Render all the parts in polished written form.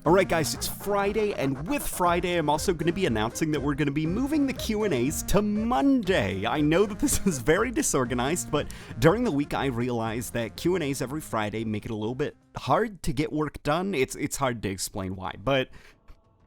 Alright guys, it's Friday, and with Friday I'm also going to be announcing that we're going to be moving the Q&As to Monday. I know that this is very disorganized, but during the week I realized that Q&As every Friday make it a little bit hard to get work done. It's hard to explain why, but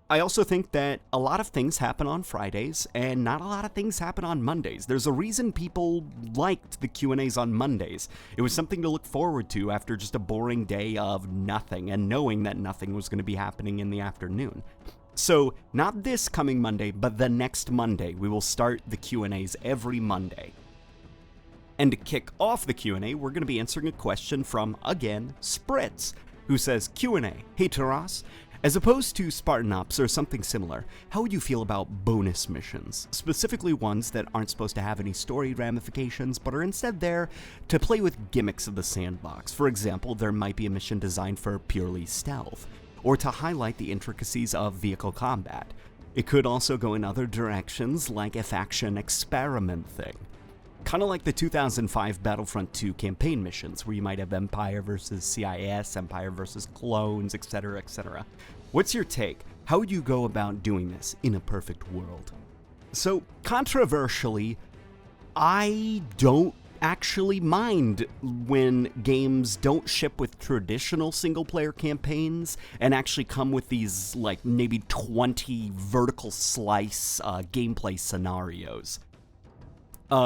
I also think that a lot of things happen on Fridays, and not a lot of things happen on Mondays. There's a reason people liked the Q&As on Mondays. It was something to look forward to after just a boring day of nothing, and knowing that nothing was going to be happening in the afternoon. So, not this coming Monday, but the next Monday, we will start the Q&As every Monday. And to kick off the Q&A, we're going to be answering a question from, again, Spritz, who says, Q&A, hey Taras, as opposed to Spartan Ops or something similar, how would you feel about bonus missions? Specifically ones that aren't supposed to have any story ramifications, but are instead there to play with gimmicks of the sandbox. For example, there might be a mission designed for purely stealth, or to highlight the intricacies of vehicle combat. It could also go in other directions, like a faction experiment thing. Kind of like the 2005 Battlefront 2 campaign missions, where you might have Empire versus CIS, Empire versus clones, etc., etc. What's your take? How would you go about doing this in a perfect world? So, controversially, I don't actually mind when games don't ship with traditional single-player campaigns and actually come with these, like, maybe 20 vertical slice gameplay scenarios.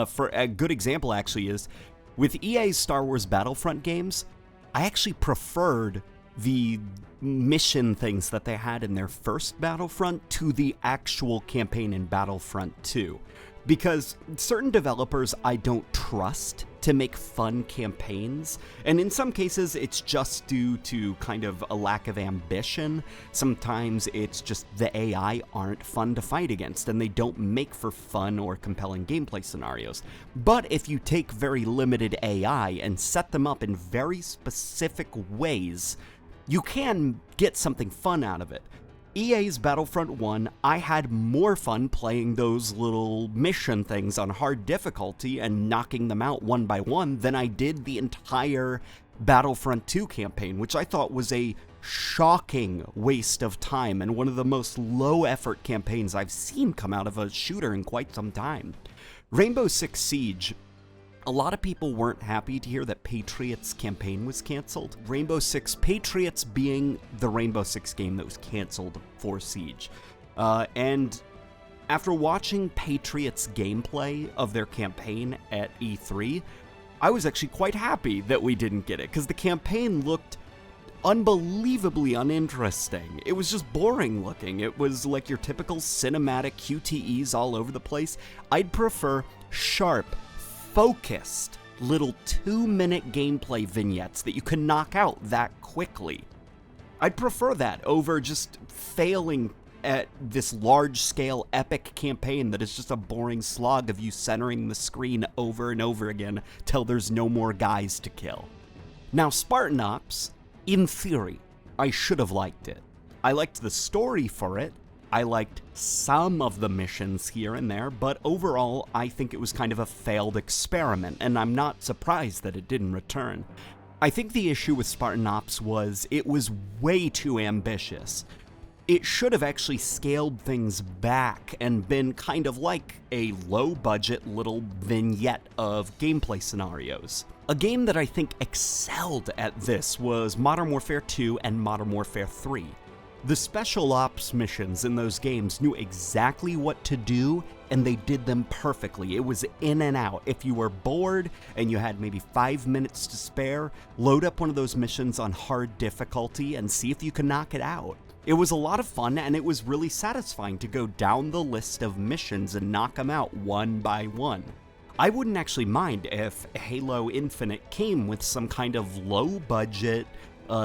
For a good example, actually, is with EA's Star Wars Battlefront games, I actually preferred the mission things that they had in their first Battlefront to the actual campaign in Battlefront 2. Because certain developers I don't trust to make fun campaigns, and in some cases it's just due to kind of a lack of ambition. Sometimes it's just the AI aren't fun to fight against, and they don't make for fun or compelling gameplay scenarios. But if you take very limited AI and set them up in very specific ways, you can get something fun out of it. EA's Battlefront 1, I had more fun playing those little mission things on hard difficulty and knocking them out one by one than I did the entire Battlefront 2 campaign, which I thought was a shocking waste of time and one of the most low-effort campaigns I've seen come out of a shooter in quite some time. Rainbow Six Siege, a lot of people weren't happy to hear that Patriots campaign was canceled. Rainbow Six Patriots being the Rainbow Six game that was canceled for Siege. And after watching Patriots gameplay of their campaign at E3, I was actually quite happy that we didn't get it, because the campaign looked unbelievably uninteresting. It was just boring looking. It was like your typical cinematic QTEs all over the place. I'd prefer sharp, focused little 2-minute gameplay vignettes that you can knock out that quickly. I'd prefer that over just failing at this large-scale epic campaign that is just a boring slog of you centering the screen over and over again till there's no more guys to kill. Now, Spartan Ops, in theory, I should have liked it. I liked the story for it. I liked some of the missions here and there, but overall, I think it was kind of a failed experiment, and I'm not surprised that it didn't return. I think the issue with Spartan Ops was it was way too ambitious. It should have actually scaled things back and been kind of like a low-budget little vignette of gameplay scenarios. A game that I think excelled at this was Modern Warfare 2 and Modern Warfare 3. The special ops missions in those games knew exactly what to do, and they did them perfectly. It was in and out. If you were bored and you had maybe 5 minutes to spare, load up one of those missions on hard difficulty and see if you can knock it out. It was a lot of fun, and it was really satisfying to go down the list of missions and knock them out one by one. I wouldn't actually mind if Halo Infinite came with some kind of low-budget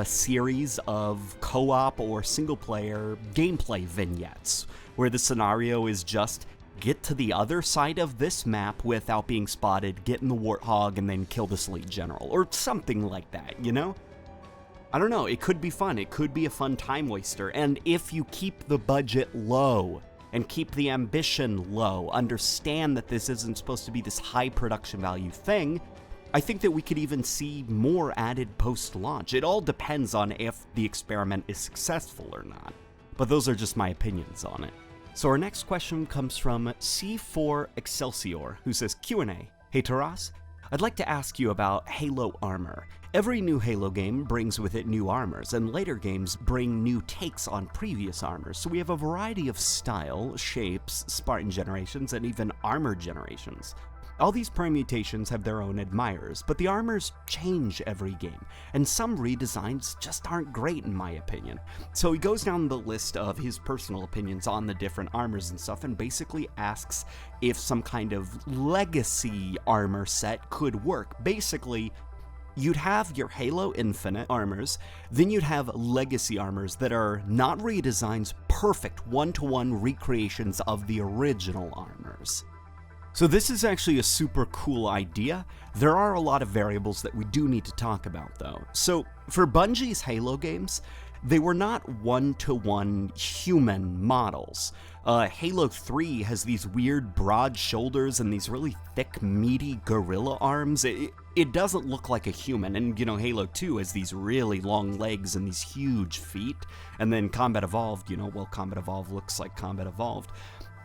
series of co-op or single-player gameplay vignettes, where the scenario is just get to the other side of this map without being spotted, get in the Warthog, and then kill this elite general, or something like that, you know? I don't know, it could be fun, it could be a fun time waster, and if you keep the budget low, and keep the ambition low, understand that this isn't supposed to be this high production value thing, I think that we could even see more added post-launch. It all depends on if the experiment is successful or not. But those are just my opinions on it. So our next question comes from C4 Excelsior, who says, Q&A. Hey Taras, I'd like to ask you about Halo armor. Every new Halo game brings with it new armors, and later games bring new takes on previous armors, so we have a variety of style, shapes, Spartan generations, and even armor generations. All these permutations have their own admirers, but the armors change every game, and some redesigns just aren't great in my opinion. So he goes down the list of his personal opinions on the different armors and stuff, and basically asks if some kind of legacy armor set could work. Basically, you'd have your Halo Infinite armors, then you'd have legacy armors that are not redesigns, perfect one-to-one recreations of the original armors. So this is actually a super cool idea. There are a lot of variables that we do need to talk about though. So for Bungie's Halo games, they were not one-to-one human models. Halo 3 has these weird broad shoulders and these really thick, meaty gorilla arms. It doesn't look like a human, and you know, Halo 2 has these really long legs and these huge feet, and then Combat Evolved, you know, well, Combat Evolved looks like Combat Evolved.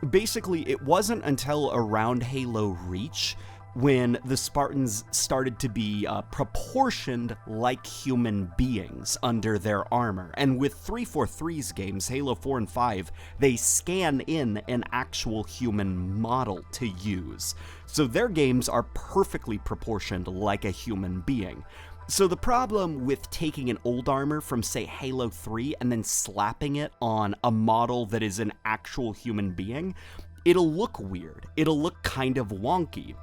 Basically, it wasn't until around Halo Reach when the Spartans started to be proportioned like human beings under their armor. And with 343's games, Halo 4 and 5, they scan in an actual human model to use. So their games are perfectly proportioned like a human being. So the problem with taking an old armor from, say, Halo 3 and then slapping it on a model that is an actual human being, it'll look weird. It'll look kind of wonky.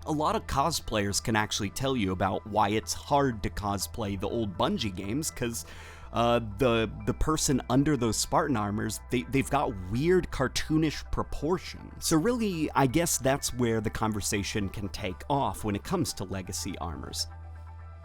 A lot of cosplayers can actually tell you about why it's hard to cosplay the old Bungie games, because the person under those Spartan armors, they've got weird cartoonish proportions. So really, I guess that's where the conversation can take off when it comes to legacy armors.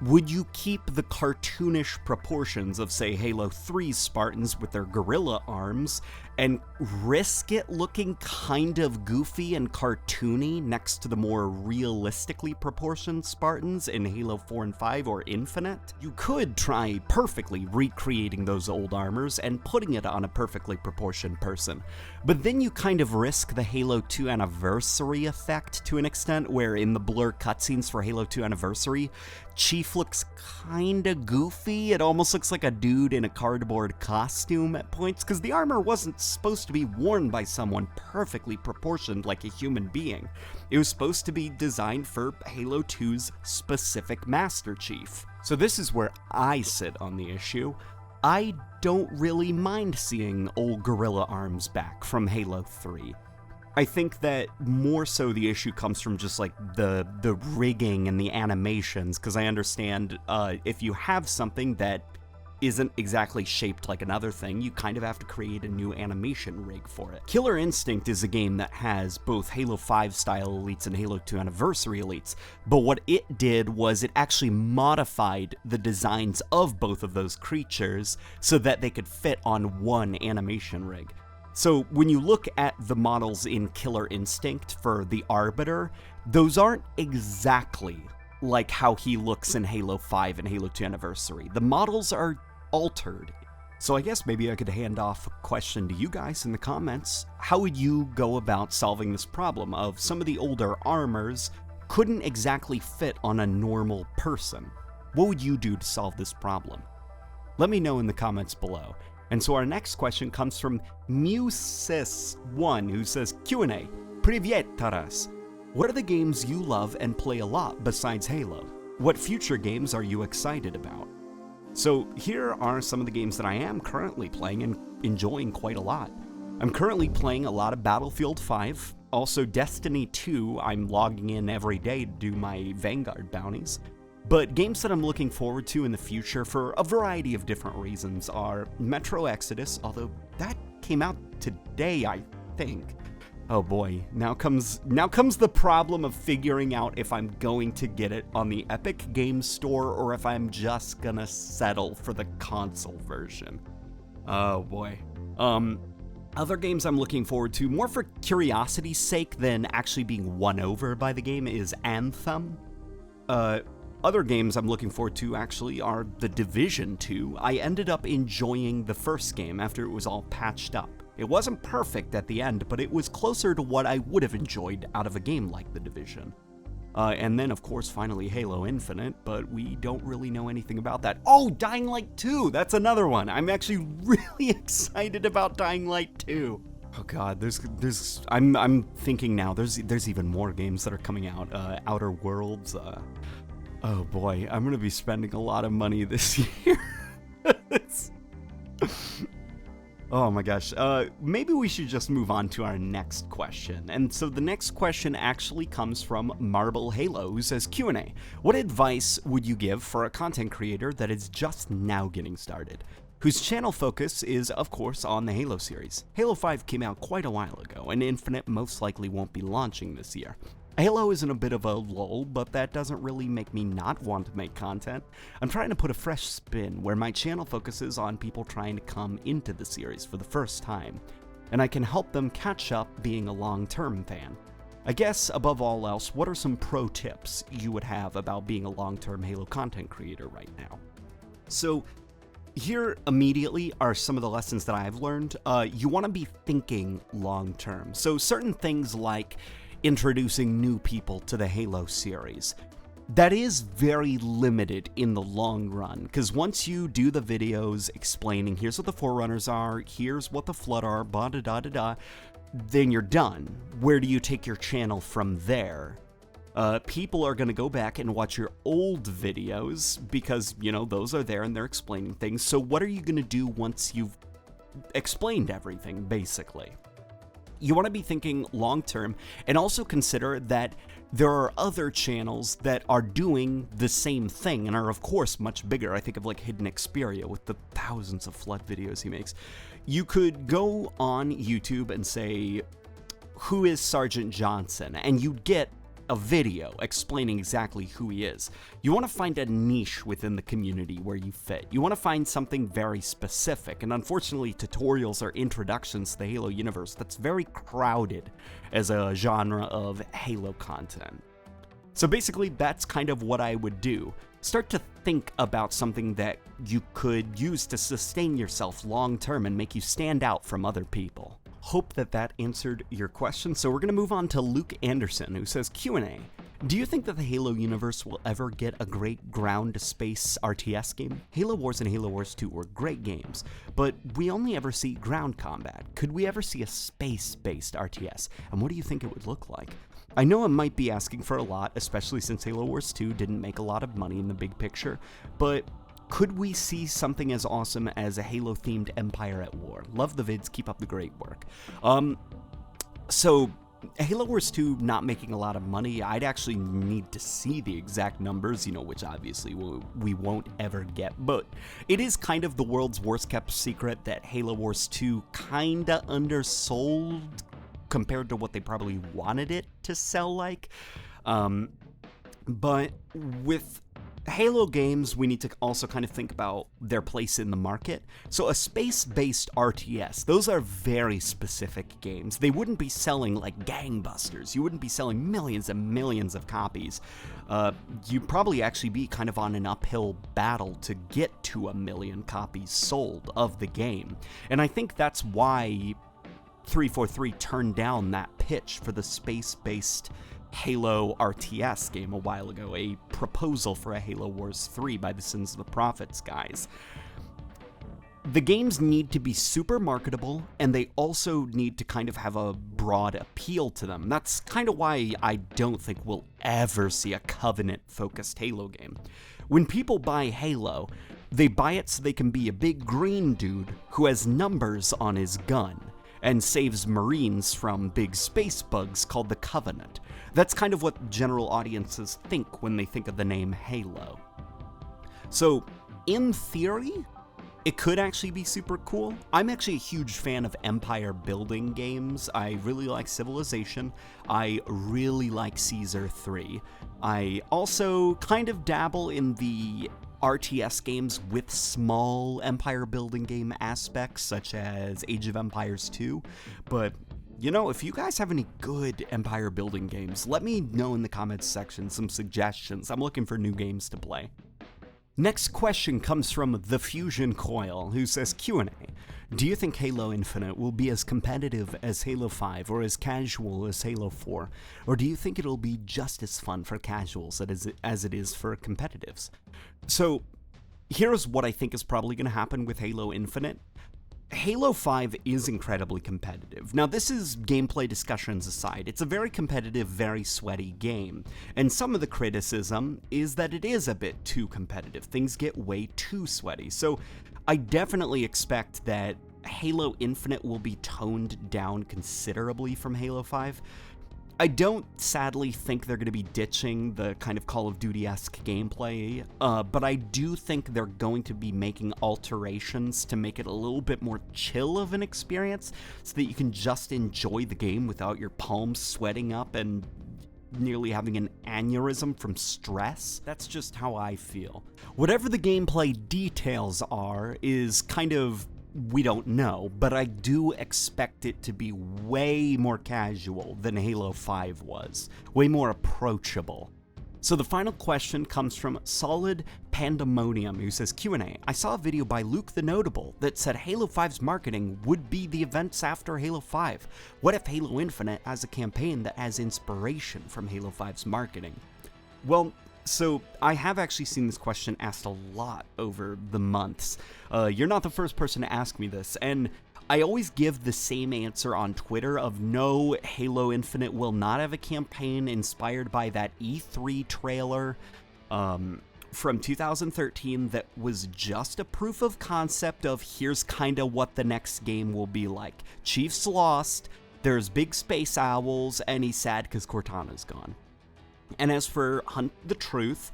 Would you keep the cartoonish proportions of, say, Halo 3's Spartans with their gorilla arms and risk it looking kind of goofy and cartoony next to the more realistically proportioned Spartans in Halo 4 and 5 or Infinite? You could try perfectly recreating those old armors and putting it on a perfectly proportioned person, but then you kind of risk the Halo 2 Anniversary effect to an extent, where in the blur cutscenes for Halo 2 Anniversary, Chief looks kinda goofy. It almost looks like a dude in a cardboard costume at points, because the armor wasn't supposed to be worn by someone perfectly proportioned like a human being. It was supposed to be designed for Halo 2's specific Master Chief. So this is where I sit on the issue. I don't really mind seeing old gorilla arms back from Halo 3. I think that more so the issue comes from just like the rigging and the animations, because I understand if you have something that isn't exactly shaped like another thing, you kind of have to create a new animation rig for it. Killer Instinct is a game that has both Halo 5 style elites and Halo 2 Anniversary elites, but what it did was it actually modified the designs of both of those creatures so that they could fit on one animation rig. So when you look at the models in Killer Instinct for the Arbiter, those aren't exactly like how he looks in Halo 5 and Halo 2 Anniversary. The models are altered. So I guess maybe I could hand off a question to you guys in the comments. How would you go about solving this problem of some of the older armors couldn't exactly fit on a normal person? What would you do to solve this problem? Let me know in the comments below. And so our next question comes from Musis1, who says, Q&A, Привет, Taras. What are the games you love and play a lot besides Halo? What future games are you excited about? So here are some of the games that I am currently playing and enjoying quite a lot. I'm currently playing a lot of Battlefield 5, also Destiny 2, I'm logging in every day to do my Vanguard bounties. But games that I'm looking forward to in the future for a variety of different reasons are Metro Exodus, although that came out today, I think. Oh boy, now comes the problem of figuring out if I'm going to get it on the Epic Games Store or if I'm just gonna settle for the console version. Oh boy. Other games I'm looking forward to, more for curiosity's sake than actually being won over by the game, is Anthem. Other games I'm looking forward to actually are The Division 2. I ended up enjoying the first game after it was all patched up. It wasn't perfect at the end, but it was closer to what I would have enjoyed out of a game like The Division. And then, of course, finally Halo Infinite, but we don't really know anything about that. Oh, Dying Light 2! That's another one! I'm actually really excited about Dying Light 2! Oh god, I'm thinking now, there's even more games that are coming out. Outer Worlds, oh boy, I'm gonna be spending a lot of money this year. Oh my gosh, maybe we should just move on to our next question. And so the next question actually comes from Marble Halo, who says, Q&A, what advice would you give for a content creator that is just now getting started, whose channel focus is, of course, on the Halo series? Halo 5 came out quite a while ago, and Infinite most likely won't be launching this year. Halo is in a bit of a lull, but that doesn't really make me not want to make content. I'm trying to put a fresh spin where my channel focuses on people trying to come into the series for the first time, and I can help them catch up being a long-term fan. I guess, above all else, what are some pro tips you would have about being a long-term Halo content creator right now? So, here immediately are some of the lessons that I've learned. You want to be thinking long-term. So certain things like introducing new people to the Halo series, that is very limited in the long run, because once you do the videos explaining here's what the Forerunners are, here's what the Flood are, ba-da-da-da-da, then you're done. Where do you take your channel from there? People are going to go back and watch your old videos because, you know, those are there and they're explaining things. So what are you going to do once you've explained everything, basically? You want to be thinking long-term, and also consider that there are other channels that are doing the same thing and are, of course, much bigger. I think of like Hidden Xperia with the thousands of Flood videos he makes. You could go on YouTube and say, who is Sergeant Johnson? And you'd get a video explaining exactly who he is. You want to find a niche within the community where you fit. You want to find something very specific, and unfortunately tutorials or introductions to the Halo universe, that's very crowded as a genre of Halo content. So basically that's kind of what I would do. Start to think about something that you could use to sustain yourself long term and make you stand out from other people. Hope that answered your question. So we're going to move on to Luke Anderson, who says, Q&A. Do you think that the Halo universe will ever get a great ground-to-space RTS game? Halo Wars and Halo Wars 2 were great games, but we only ever see ground combat. Could we ever see a space-based RTS? And what do you think it would look like? I know I might be asking for a lot, especially since Halo Wars 2 didn't make a lot of money in the big picture, but could we see something as awesome as a Halo-themed Empire at War? Love the vids, keep up the great work. So Halo Wars 2 not making a lot of money, I'd actually need to see the exact numbers, you know, which obviously we won't ever get, but it is kind of the world's worst kept secret that Halo Wars 2 kinda undersold compared to what they probably wanted it to sell like. But with Halo games, we need to also kind of think about their place in the market. So a space-based RTS, those are very specific games. They wouldn't be selling like gangbusters. You wouldn't be selling millions and millions of copies. You'd probably actually be kind of on an uphill battle to get to 1 million copies sold of the game. And I think that's why 343 turned down that pitch for the space-based Halo RTS game a while ago, a proposal for a Halo Wars 3 by the Sins of the Prophets guys. The games need to be super marketable, and they also need to kind of have a broad appeal to them. That's kind of why I don't think we'll ever see a Covenant-focused Halo game. When people buy Halo, they buy it so they can be a big green dude who has numbers on his gun and saves Marines from big space bugs called the Covenant. That's kind of what general audiences think when they think of the name Halo. So, in theory, it could actually be super cool. I'm actually a huge fan of empire building games. I really like Civilization. I really like Caesar 3. I also kind of dabble in the RTS games with small empire building game aspects, such as Age of Empires 2, but you know, if you guys have any good empire building games, let me know in the comments section some suggestions. I'm looking for new games to play. Next question comes from The Fusion Coil, who says, Q&A. Do you think Halo Infinite will be as competitive as Halo 5 or as casual as Halo 4? Or do you think it'll be just as fun for casuals as it is for competitives? So, here's what I think is probably going to happen with Halo Infinite. Halo 5 is incredibly competitive. Now, this is gameplay discussions aside. It's a very competitive, very sweaty game. And some of the criticism is that it is a bit too competitive. Things get way too sweaty. So I definitely expect that Halo Infinite will be toned down considerably from Halo 5. I don't, sadly, think they're going to be ditching the kind of Call of Duty-esque gameplay, but I do think they're going to be making alterations to make it a little bit more chill of an experience, so that you can just enjoy the game without your palms sweating up and nearly having an aneurysm from stress. That's just how I feel. Whatever the gameplay details are is kind of, we don't know, but I do expect it to be way more casual than Halo 5 was, way more approachable. So the final question comes from Solid Pandemonium, who says, Q&A, I saw a video by Luke the Notable that said Halo 5's marketing would be the events after Halo 5. What if Halo Infinite has a campaign that has inspiration from Halo 5's marketing? Well, so I have actually seen this question asked a lot over the months. You're not the first person to ask me this, and I always give the same answer on Twitter of no, Halo Infinite will not have a campaign inspired by that E3 trailer from 2013 that was just a proof of concept of here's kinda what the next game will be like. Chiefs lost, there's big space owls, and he's sad because Cortana's gone. And as for Hunt the Truth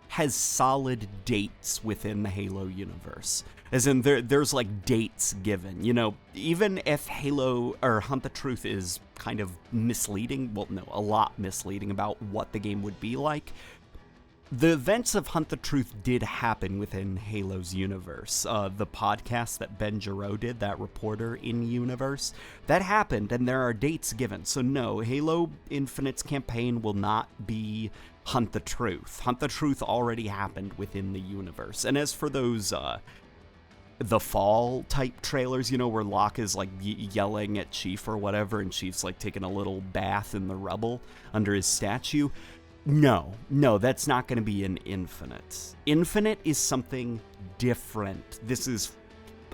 has solid dates within the Halo universe. As in, there's like dates given, you know, even if Halo or Hunt the Truth is kind of misleading, well, no, a lot misleading about what the game would be like, the events of Hunt the Truth did happen within Halo's universe. The podcast that Ben Giro did, that reporter in universe, that happened, and there are dates given. So no, Halo Infinite's campaign will not be Hunt the Truth. Hunt the Truth already happened within the universe. And as for those, the fall type trailers, you know, where Locke is like yelling at Chief or whatever, and Chief's like taking a little bath in the rubble under his statue, No, that's not going to be in Infinite. Infinite is something different. This is,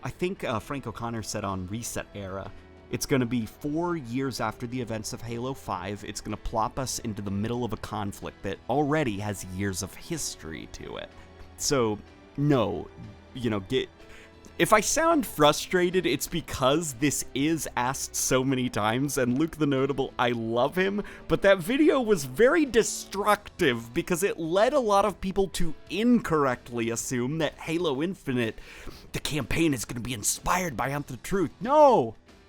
I think Frank O'Connor said on Reset Era, it's going to be 4 years after the events of Halo 5. It's going to plop us into the middle of a conflict that already has years of history to it. So, no, you know, if I sound frustrated, it's because this is asked so many times, and Luke the Notable, I love him, but that video was very destructive because it led a lot of people to incorrectly assume that Halo Infinite, the campaign is going to be inspired by Hunt the Truth.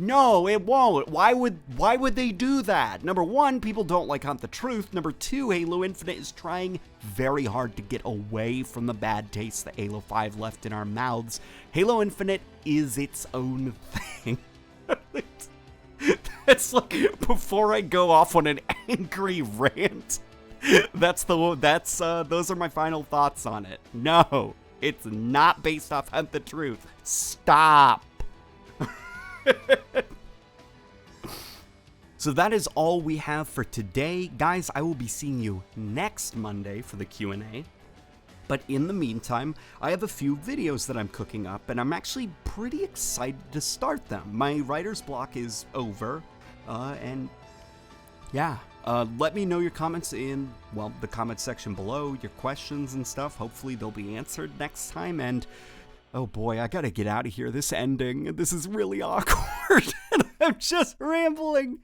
No, it won't. Why would they do that? Number one, people don't like Hunt the Truth. Number two, Halo Infinite is trying very hard to get away from the bad taste that Halo 5 left in our mouths. Halo Infinite is its own thing. That's like, before I go off on an angry rant, those are my final thoughts on it. No, it's not based off Hunt the Truth. Stop. So that is all we have for today. Guys, I will be seeing you next Monday for the Q&A. But in the meantime, I have a few videos that I'm cooking up, and I'm actually pretty excited to start them. My writer's block is over, and yeah. Let me know your comments in, well, the comment section below, your questions and stuff. Hopefully they'll be answered next time, and oh boy, I gotta get out of here. This ending, this is really awkward, and I'm just rambling.